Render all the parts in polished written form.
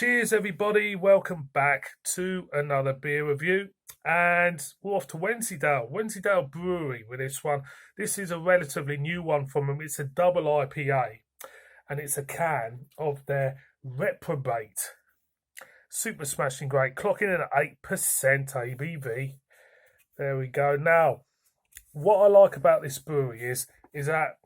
Cheers, everybody. Welcome back to another beer review. And we're off to Wensleydale Brewery with this one. This is a relatively new one from them. It's a double IPA, and it's a can of their Reprobate. Super smashing great, clocking in at 8% ABV. There we go. Now, what I like about this brewery is that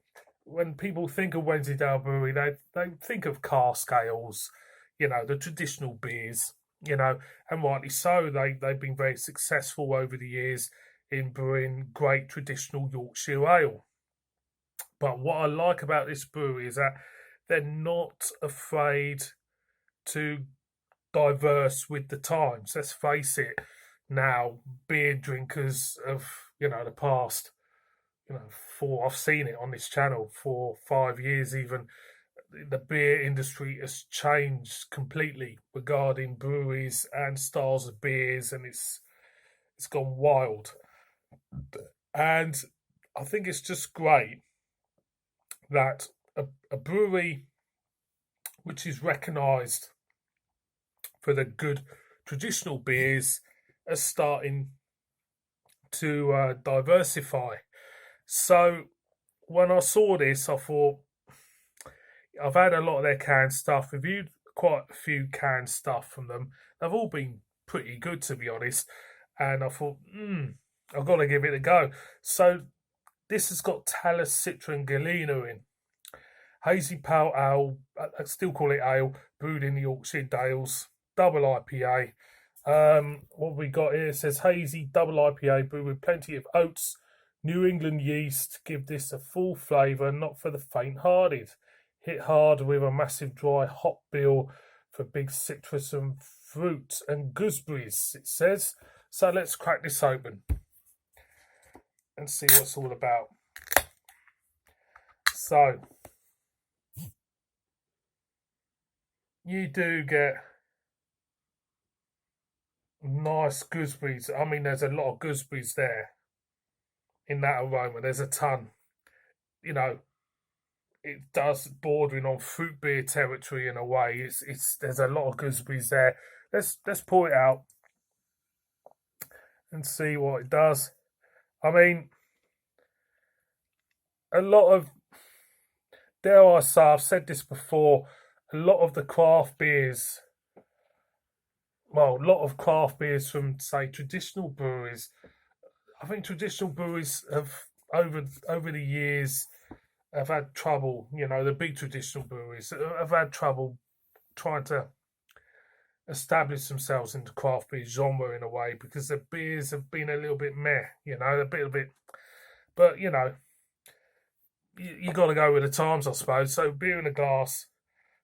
when people think of Wensleydale Brewery, they think of cask ales, the traditional beers, and rightly so. They've been very successful over the years in brewing great traditional Yorkshire ale. But what I like about this brewery is that they're not afraid to diverse with the times. Let's face it, now beer drinkers of the past, I've seen it on this channel for 5 years even. The beer industry has changed completely regarding breweries and styles of beers, and it's gone wild. And I think it's just great that a brewery which is recognised for the good traditional beers are starting to diversify. So when I saw this, I thought, I've had a lot of their canned stuff, reviewed quite a few canned stuff from them. They've all been pretty good, to be honest. And I thought, I've got to give it a go. So this has got Talus, Citra and Galena in. Hazy Pale Ale, I still call it ale, brewed in the Yorkshire Dales, double IPA. What we got here says hazy double IPA brewed with plenty of oats, New England yeast. Give this a full flavour, not for the faint-hearted. Hit hard with a massive dry hop bill for big citrus and fruit and gooseberries, it says. So let's crack this open and see what it's all about. So you do get nice gooseberries. I mean, there's a lot of gooseberries there in that aroma. There's a ton. It does bordering on fruit beer territory in a way. There's a lot of gooseberries there. Let's pour it out and see what it does. I mean, a lot of, dare I say, I've said this before, a lot of the craft beers, from, say, traditional breweries, I think traditional breweries have, over the years, have had trouble, the big traditional breweries have had trouble trying to establish themselves in the craft beer genre in a way, because the beers have been a little bit meh, a bit, but you got to go with the times, I suppose. So beer in a glass,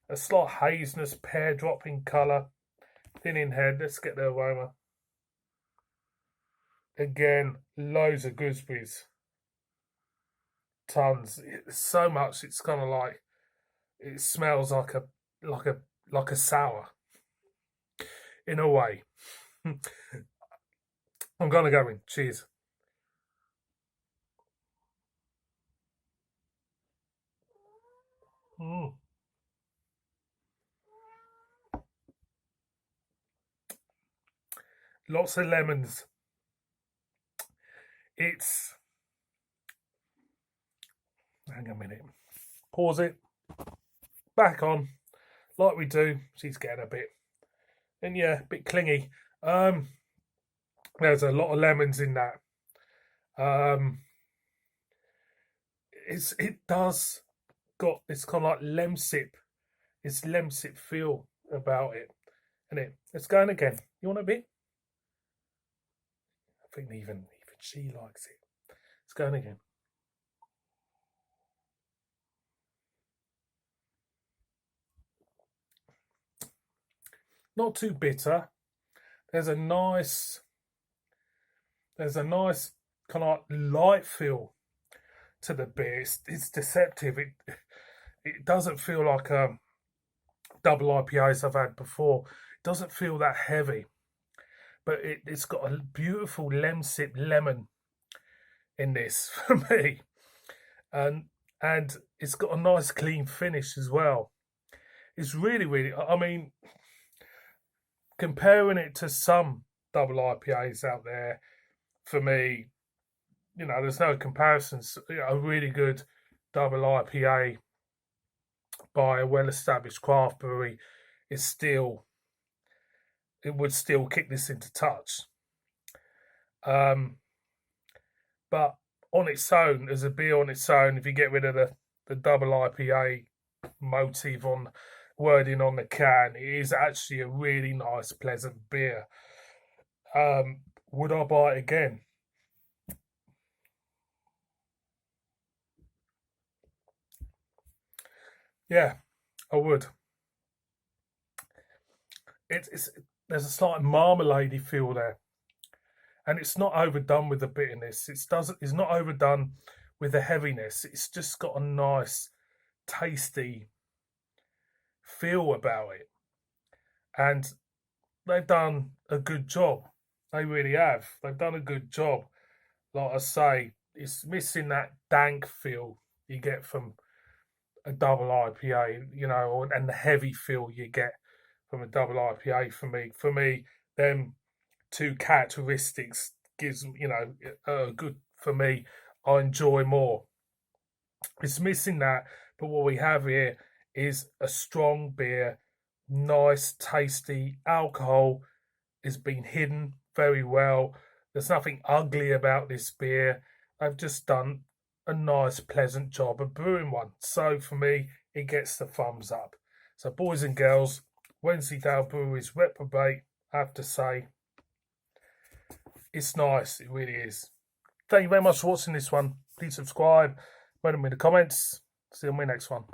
a slight haziness, pear drop in colour, thin in head. Let's get the aroma. Again, loads of gooseberries. Tons, so much. It's kind of like, it smells like a sour in a way. I'm gonna go in. Cheers. Lots of lemons. Hang a minute. Pause it. Back on. Like we do. She's getting a bit. And yeah, a bit clingy. There's a lot of lemons in that. It does got this kind of like lemsip. It's lemsip feel about it. And let's go in again. You want a bit? I think even she likes it. Let's go in again. Not too bitter. There's a nice kind of light feel to the beer. It's deceptive. It doesn't feel like double IPAs I've had before. It doesn't feel that heavy, but it's got a beautiful lemsip lemon in this for me, and it's got a nice clean finish as well. It's really, really, I mean, comparing it to some double IPAs out there, for me, there's no comparisons. A really good double IPA by a well-established craft brewery is still, it would still kick this into touch. But on its own, as a beer on its own, if you get rid of the double IPA motif on wording on the can, it is actually a really nice, pleasant beer. Would I buy it again? Yeah, I would. It's there's a slight marmalade feel there, and it's not overdone with the bitterness. It's not overdone with the heaviness. It's just got a nice, tasty feel about it, and they've done a good job. They really have. They've done a good job. Like I say, it's missing that dank feel you get from a double IPA, and the heavy feel you get from a double IPA. For me, them two characteristics gives good for me. I enjoy more. It's missing that, but what we have here is a strong beer, nice, tasty alcohol is being hidden very well. There's nothing ugly about this beer. They've just done a nice, pleasant job of brewing one. So for me, it gets the thumbs up. So boys and girls, Wensleydale Brewery's Reprobate, I have to say, it's nice. It really is. Thank you very much for watching this one. Please subscribe, write them in the comments. See you on my next one.